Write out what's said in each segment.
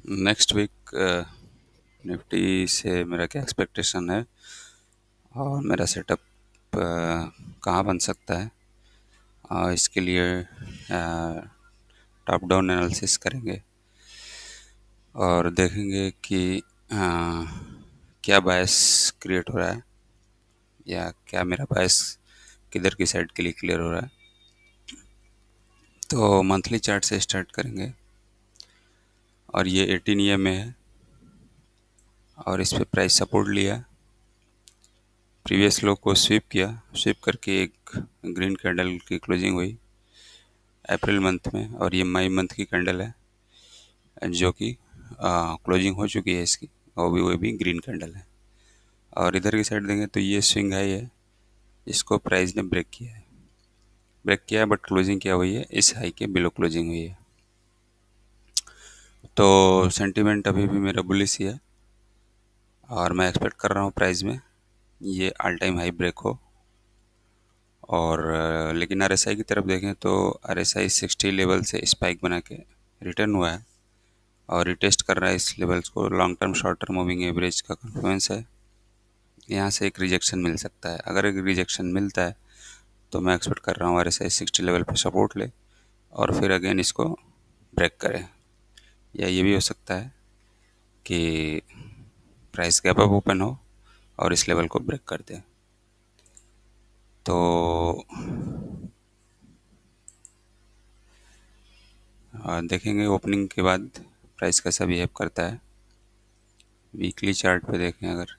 Next week Nifty से मेरा क्या एक्सपेक्टेशन है और मेरा सेटअप कहाँ बन सकता है। इसके लिए टॉप डाउन एनालिसिस करेंगे और देखेंगे कि क्या बायस क्रिएट हो रहा है या क्या मेरा बायस किधर की साइड के लिए क्लियर हो रहा है। तो मंथली चार्ट से स्टार्ट करेंगे और ये 18 EMA है और इस पे प्राइस सपोर्ट लिया, प्रीवियस लो को स्वीप किया, स्वीप करके एक ग्रीन कैंडल की क्लोजिंग हुई अप्रैल मंथ में और ये मई मंथ की कैंडल है जो कि क्लोजिंग हो चुकी है इसकी, और वो भी ग्रीन कैंडल है। और इधर की साइड देंगे तो ये स्विंग हाई है, इसको प्राइस ने ब्रेक किया बट क्लोजिंग क्या हुई है, इस हाई के बिलो क्लोजिंग हुई है। तो सेंटीमेंट अभी भी मेरा बुलिश ही है और मैं एक्सपेक्ट कर रहा हूँ प्राइस में ये ऑल टाइम हाई ब्रेक हो। और लेकिन RSI की तरफ देखें तो RSI 60 लेवल से स्पाइक बना के रिटर्न हुआ है और रिटेस्ट कर रहा है इस लेवल्स को। Long term short term moving average का कन्फ्लुएंस है, यहाँ से एक रिजेक्शन मिल सकता है। अगर एक रिजेक्शन मिलता है तो मैं एक्सपेक्ट कर रहा हूँ RSI 60 लेवल पे सपोर्ट ले और फिर अगेन इसको ब्रेक करे, या ये भी हो सकता है कि प्राइस गैप अप ओपन हो और इस लेवल को ब्रेक कर दे। तो देखेंगे ओपनिंग के बाद प्राइस कैसा बिहेव करता है। वीकली चार्ट पे देखें, अगर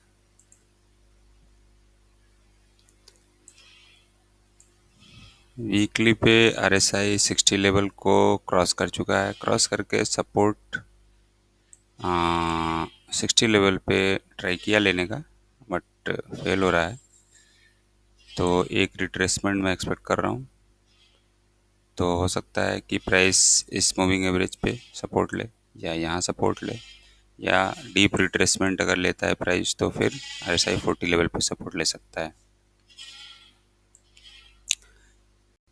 वीकली पे RSI 60 लेवल को क्रॉस कर चुका है, क्रॉस करके सपोर्ट 60 लेवल पे ट्राई किया लेने का बट फेल हो रहा है। तो एक रिट्रेसमेंट मैं एक्सपेक्ट कर रहा हूँ। तो हो सकता है कि प्राइस इस मूविंग एवरेज पे सपोर्ट ले या यहाँ सपोर्ट ले, या डीप रिट्रेसमेंट अगर लेता है प्राइस तो फिर RSI 40 लेवल पे सपोर्ट ले सकता है।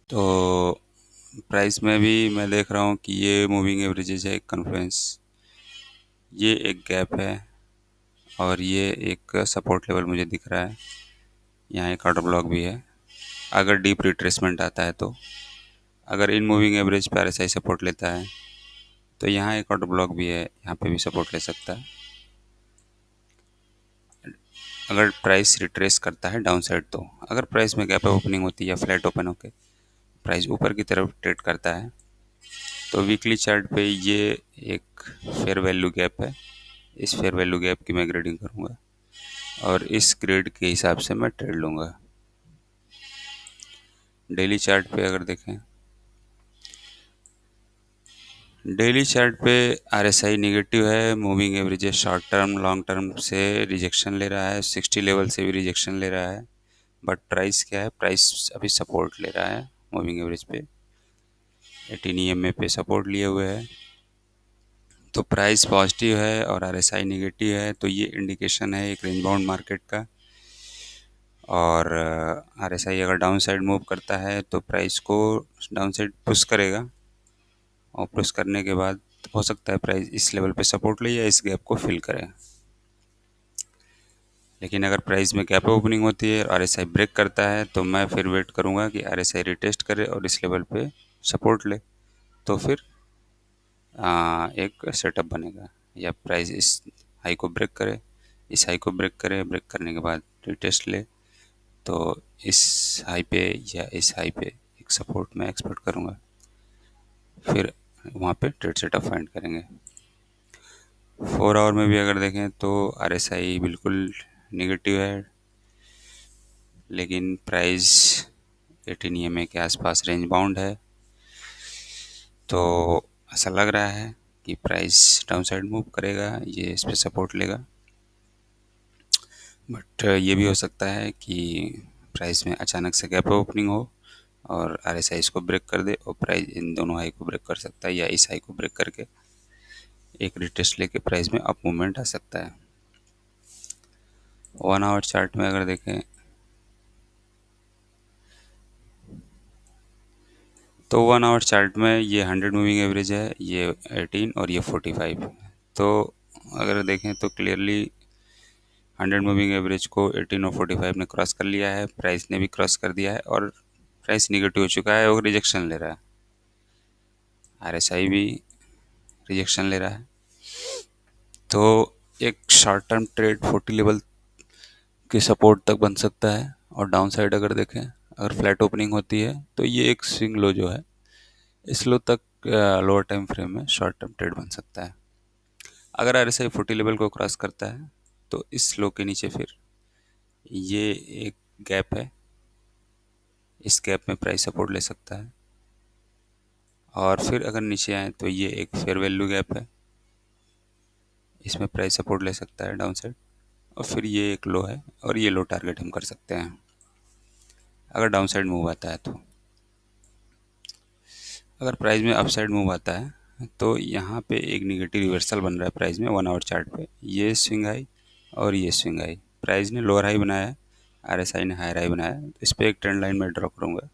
तो प्राइस में भी मैं देख रहा हूँ कि ये मूविंग एवरेजेज है, एक कन्फ्लुएंस, ये एक गैप है और ये एक सपोर्ट लेवल मुझे दिख रहा है। यहाँ एक ऑर्डर ब्लॉक भी है अगर डीप रिट्रेसमेंट आता है तो। अगर इन मूविंग एवरेज पे RSI सपोर्ट लेता है तो यहाँ एक ऑर्डर ब्लॉक भी है, यहाँ पे भी सपोर्ट ले सकता है। अगर प्राइस रिट्रेस करता है डाउन साइड तो, अगर प्राइस में गैप ओपनिंग होती है या फ्लैट ओपन होकर प्राइस ऊपर की तरफ ट्रेड करता है तो वीकली चार्ट पे ये एक फेयर वैल्यू गैप है। इस फेयर वैल्यू गैप की मैं ग्रेडिंग करूँगा और इस ग्रेड के हिसाब से मैं ट्रेड लूँगा। डेली चार्ट पे अगर देखें, डेली चार्ट पे RSI निगेटिव है, moving averages short term long term से रिजेक्शन ले रहा है, 60 लेवल से भी रिजेक्शन ले रहा है। बट प्राइस क्या है, प्राइस अभी सपोर्ट ले रहा है मूविंग एवरेज पे, 18 EMA पे सपोर्ट लिए हुए है। तो प्राइस पॉजिटिव है और RSI निगेटिव है, तो ये इंडिकेशन है एक रेंज बाउंड मार्केट का। और RSI अगर डाउन साइड मूव करता है तो प्राइस को डाउन साइड पुश करेगा और पुश करने के बाद हो सकता है प्राइस इस लेवल पे सपोर्ट ले या इस गैप को फिल करे। लेकिन अगर प्राइस में गैप ओपनिंग होती है और RSI ब्रेक करता है तो मैं फिर वेट करूंगा कि RSI रिटेस्ट करे और इस लेवल पे सपोर्ट ले, तो फिर एक सेटअप बनेगा। या प्राइस इस हाई को ब्रेक करे, इस हाई को ब्रेक करे, ब्रेक करने के बाद रिटेस्ट ले, तो इस हाई पे या इस हाई पे एक सपोर्ट मैं एक्सपेक्ट करूँगा, फिर वहाँ पे ट्रेड सेटअप फाइंड करेंगे। 4 आवर में भी अगर देखें तो RSI बिल्कुल निगेटिव है, लेकिन प्राइस 18 EMA के आसपास रेंज बाउंड है। तो ऐसा लग रहा है कि प्राइस डाउन साइड मूव करेगा, ये इस पर सपोर्ट लेगा। बट ये भी हो सकता है कि प्राइस में अचानक से गैप ओपनिंग हो और RSI इसको ब्रेक कर दे और प्राइस इन दोनों हाई को ब्रेक कर सकता है, या इस हाई को ब्रेक करके एक रिटेस्ट लेके प्राइस में अप मूवमेंट आ सकता है। 1 आवर चार्ट में अगर देखें तो 1 आवर चार्ट में ये 100 मूविंग एवरेज है, ये 18 और ये 45 है। तो अगर देखें तो क्लियरली 100 मूविंग एवरेज को 18 और 45 ने क्रॉस कर लिया है, प्राइस ने भी क्रॉस कर दिया है और प्राइस निगेटिव हो चुका है और रिजेक्शन ले रहा है। आरएसआई भी रिजेक्शन ले रहा है। तो एक शॉर्ट टर्म ट्रेड 40 लेवल के सपोर्ट तक बन सकता है, और डाउन साइड अगर देखें, अगर फ्लैट ओपनिंग होती है तो ये एक स्विंग लो जो है, इस लो तक लोअर टाइम फ्रेम में शॉर्ट टर्म ट्रेड बन सकता है। अगर आरएसआई 40 लेवल को क्रॉस करता है तो इस लो के नीचे फिर ये एक गैप है, इस गैप में प्राइस सपोर्ट ले सकता है। और फिर अगर नीचे आए तो ये एक फेयर वैल्यू गैप है, इसमें प्राइस सपोर्ट ले सकता है डाउन साइड। और फिर ये एक लो है और ये लो टारगेट हम कर सकते हैं अगर डाउन साइड मूव आता है तो। अगर प्राइस में अप साइड मूव आता है तो यहाँ पे एक निगेटिव रिवर्सल बन रहा है प्राइस में 1 आवर चार्ट पे। ये स्विंग हाई और ये स्विंग हाई, प्राइस ने लोअर हाई बनाया है, आरएसआई ने हायर हाई बनाया है, तो इस पर एक ट्रेंड लाइन में ड्रॉ करूँगा।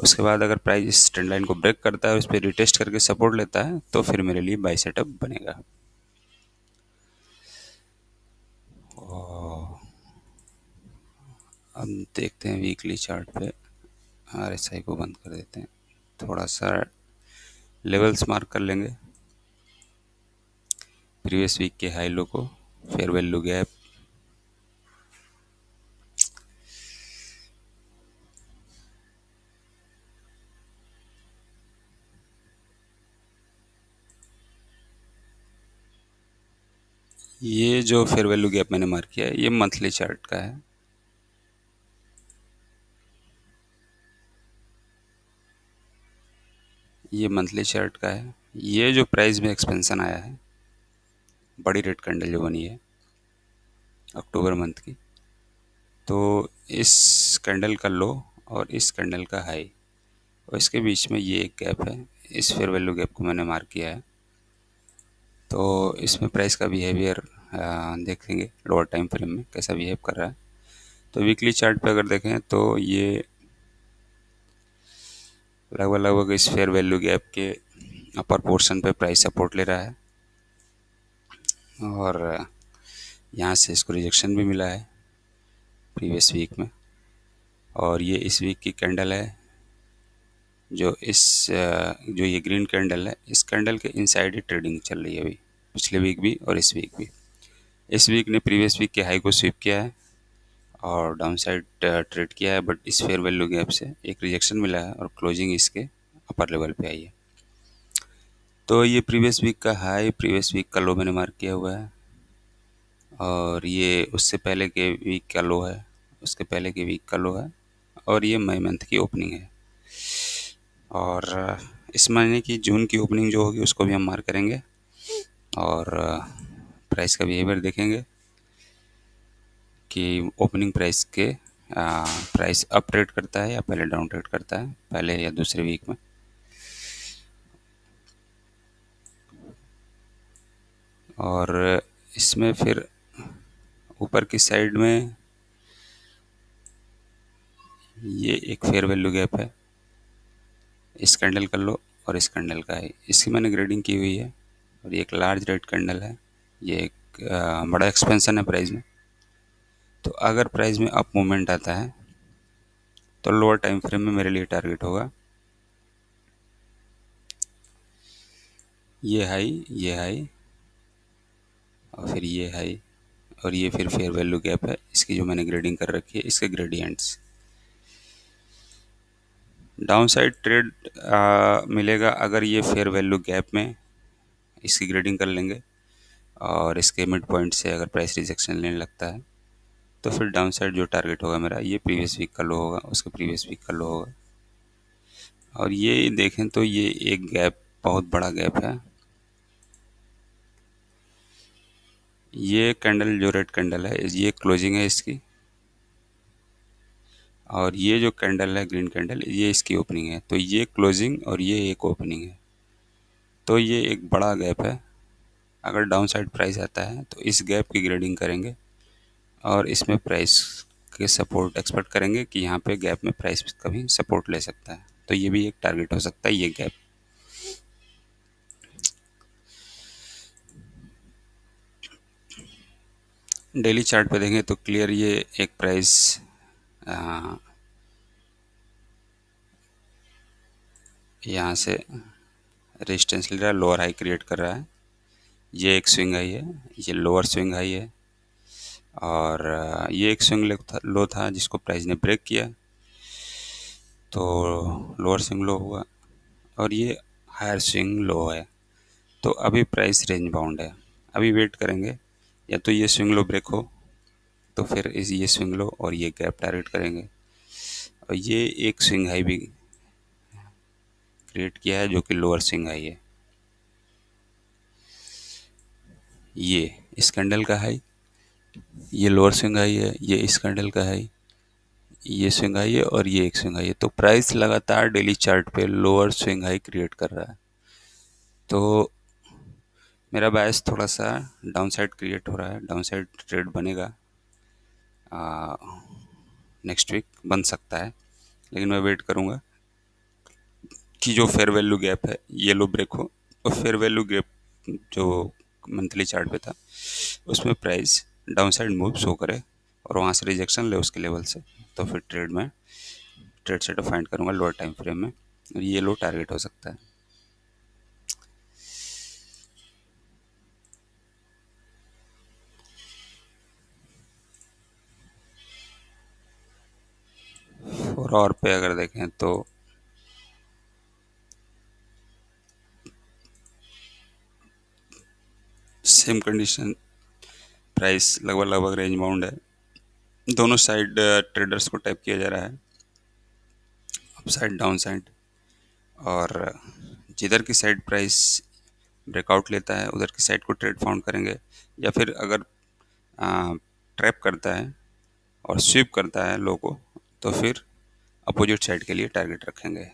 उसके बाद अगर प्राइस इस ट्रेंड लाइन को ब्रेक करता है और इस पर रिटेस्ट करके सपोर्ट लेता है तो फिर मेरे लिए बाई सेटअप बनेगा। अब देखते हैं वीकली चार्ट पे, आरएसआई को बंद कर देते हैं, थोड़ा सा लेवल्स मार्क कर लेंगे प्रीवियस वीक के हाई लो को, फेयर वैल्यू गैप, ये जो फेयर वैल्यू गैप मैंने मार्क किया है ये मंथली चार्ट का है। ये मंथली चार्ट का है। ये जो प्राइस में एक्सपेंशन आया है, बड़ी रेड कैंडल जो बनी है अक्टूबर मंथ की, तो इस कैंडल का लो और इस कैंडल का हाई और इसके बीच में ये एक गैप है, इस फेयर वैल्यू गैप को मैंने मार्क किया है। तो इसमें प्राइस का बिहेवियर देखेंगे लोअर टाइम फ्रेम में कैसा बिहेव कर रहा है। तो वीकली चार्ट पे अगर देखें तो ये लगभग लगभग इस फेयर वैल्यू गैप के अपर पोर्शन पे प्राइस सपोर्ट ले रहा है, और यहाँ से इसको रिजेक्शन भी मिला है प्रीवियस वीक में। और ये इस वीक की कैंडल है, जो ये ग्रीन कैंडल है, इस कैंडल के इनसाइड ही ट्रेडिंग चल रही है अभी, पिछले वीक भी और इस वीक भी। इस वीक ने प्रीवियस वीक के हाई को स्वीप किया है और डाउन साइड ट्रेड किया है, बट इस फेयर वैल्यू गैप से एक रिजेक्शन मिला है और क्लोजिंग इसके अपर लेवल पे आई है। तो ये प्रीवियस वीक का हाई, प्रीवियस वीक का लो मैंने मार्क किया हुआ है, और ये उससे पहले के वीक का लो है, उसके पहले के वीक का लो है, और ये मई मंथ की ओपनिंग है। और इस महीने की जून की ओपनिंग जो होगी उसको भी हम मार्क करेंगे, और प्राइस का बिहेवियर देखेंगे कि ओपनिंग प्राइस के प्राइस अप ट्रेड करता है या पहले डाउन ट्रेड करता है, पहले या दूसरे वीक में। और इसमें फिर ऊपर की साइड में ये एक फेयर वैल्यू गैप है, इस कैंडल का लो और इस कैंडल का है, इसकी मैंने ग्रेडिंग की हुई है। और ये एक लार्ज रेड कैंडल है, ये एक बड़ा एक्सपेंशन है प्राइस में। तो अगर प्राइस में अप मूवमेंट आता है तो लोअर टाइम फ्रेम में मेरे लिए टारगेट होगा ये हाई और फिर ये हाई, और ये फिर फेयर वैल्यू गैप है, इसकी जो मैंने ग्रेडिंग कर रखी है, इसके ग्रेडियंट्स। डाउन साइड ट्रेड मिलेगा अगर ये फेयर वैल्यू गैप में इसकी ग्रेडिंग कर लेंगे और इसके मिड पॉइंट से अगर प्राइस रिजेक्शन लेने लगता है तो फिर डाउन साइड जो टारगेट होगा मेरा, ये प्रीवियस वीक का लो होगा, उसके प्रीवियस वीक का लो होगा। और ये देखें तो ये एक गैप, बहुत बड़ा गैप है। ये कैंडल जो रेड कैंडल है ये क्लोजिंग है इसकी, और ये जो कैंडल है ग्रीन कैंडल, ये इसकी ओपनिंग है। तो ये क्लोजिंग और ये एक ओपनिंग है, तो ये एक बड़ा गैप है। अगर डाउन साइड प्राइस आता है तो इस गैप की ग्रेडिंग करेंगे और इसमें प्राइस के सपोर्ट एक्सपेक्ट करेंगे कि यहाँ पे गैप में प्राइस कभी सपोर्ट ले सकता है, तो ये भी एक टारगेट हो सकता है ये गैप। डेली चार्ट पे देखें तो क्लियर ये एक प्राइस यहाँ से रेजिस्टेंस ले रहा है, लोअर हाई क्रिएट कर रहा है। ये एक स्विंग हाई है, ये लोअर स्विंग हाई है, और ये एक स्विंग लो था जिसको प्राइस ने ब्रेक किया, तो लोअर स्विंग लो हुआ, और ये हायर स्विंग लो है। तो अभी प्राइस रेंज बाउंड है, अभी वेट करेंगे, या तो ये स्विंग लो ब्रेक हो तो फिर इस ये स्विंग लो और ये गैप टारगेट करेंगे। और ये एक स्विंग हाई भी क्रिएट किया है जो कि लोअर स्विंग हाई है। ये इस कैंडल का हाई, ये लोअर स्विंग हाई है, ये इस कैंडल का हाई, ये स्विंग हाई है, और ये एक स्विंग हाई है। तो प्राइस लगातार डेली चार्ट पे लोअर स्विंग हाई क्रिएट कर रहा है। तो मेरा बायस थोड़ा सा डाउन साइड क्रिएट हो रहा है, डाउन साइड ट्रेड बनेगा, नेक्स्ट वीक बन सकता है, लेकिन मैं वेट करूँगा कि जो फेयर वैल्यू गैप है ये लो ब्रेक हो, और फेयर वैल्यू गैप जो मंथली चार्ट पे था उसमें price down side move show करे और वहाँ से रिजेक्शन ले उसके लेवल से, तो फिर ट्रेड सेटअप फाइंड करूँगा लोअर टाइम फ्रेम में, और ये लो टारगेट हो सकता है। और पे अगर देखें तो सेम कंडीशन, प्राइस लगभग लगभग रेंज बाउंड है, दोनों साइड ट्रेडर्स को टैप किया जा रहा है, अप साइड डाउन साइड, और जिधर की साइड प्राइस ब्रेकआउट लेता है उधर की साइड को ट्रेड फाउंड करेंगे, या फिर अगर ट्रैप करता है और स्वीप करता है लो को तो फिर अपोजिट साइड के लिए टारगेट रखेंगे।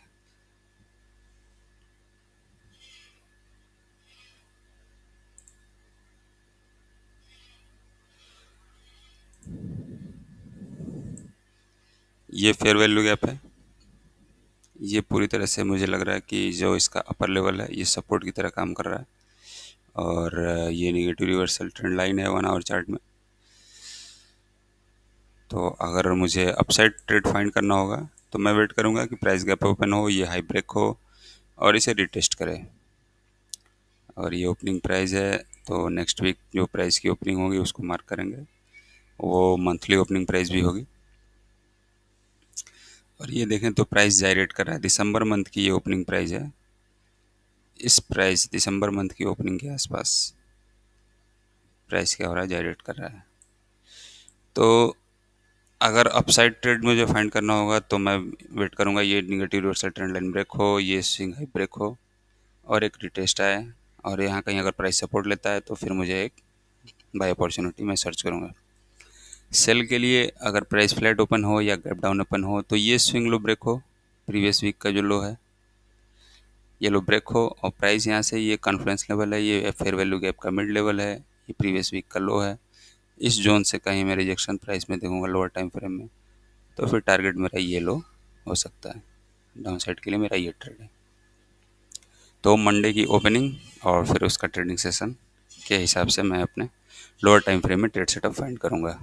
ये फेयर वैल्यू गैप है, ये पूरी तरह से मुझे लग रहा है कि जो इसका अपर लेवल है ये सपोर्ट की तरह काम कर रहा है, और ये निगेटिव रिवर्सल ट्रेंड लाइन है 1 आवर चार्ट में। तो अगर मुझे अपसाइड ट्रेड फाइंड करना होगा तो मैं वेट करूंगा कि प्राइस गैप ओपन हो, ये हाई ब्रेक हो और इसे रिटेस्ट करे, और ये ओपनिंग प्राइस है, तो नेक्स्ट वीक जो प्राइस की ओपनिंग होगी उसको मार्क करेंगे, वो मंथली ओपनिंग प्राइस भी होगी। और ये देखें तो प्राइस जायरेट कर रहा है, दिसंबर मंथ की ये ओपनिंग प्राइस है, इस प्राइस दिसंबर मंथ की ओपनिंग के आसपास प्राइस क्या हो रहा है, जायरेट कर रहा है। तो अगर अपसाइड ट्रेड मुझे फाइंड करना होगा तो मैं वेट करूंगा ये negative reversal trend line break हो, ये स्विंग हाई ब्रेक हो और एक रिटेस्ट आए, और यहाँ कहीं अगर प्राइस सपोर्ट लेता है तो फिर मुझे एक बाय अपॉर्चुनिटी मैं सर्च करूँगा। सेल के लिए अगर प्राइस फ्लैट ओपन हो या गैप डाउन ओपन हो तो ये स्विंग लो ब्रेक हो, प्रीवियस वीक का जो लो है ये लो ब्रेक हो, और प्राइस यहाँ से ये कॉन्फ्रेंस लेवल है, ये फेयर वैल्यू गैप का मिड लेवल है, ये प्रीवियस वीक का लो है, इस जोन से कहीं मैं रिजेक्शन प्राइस में देखूंगा लोअर टाइम फ्रेम में, तो फिर टारगेट मेरा ये लो हो सकता है, डाउन साइड के लिए मेरा ये ट्रेड है। तो मंडे की ओपनिंग और फिर उसका ट्रेडिंग सेशन के हिसाब से मैं अपने लोअर टाइम फ्रेम में ट्रेड सेटअप फाइंड करूँगा।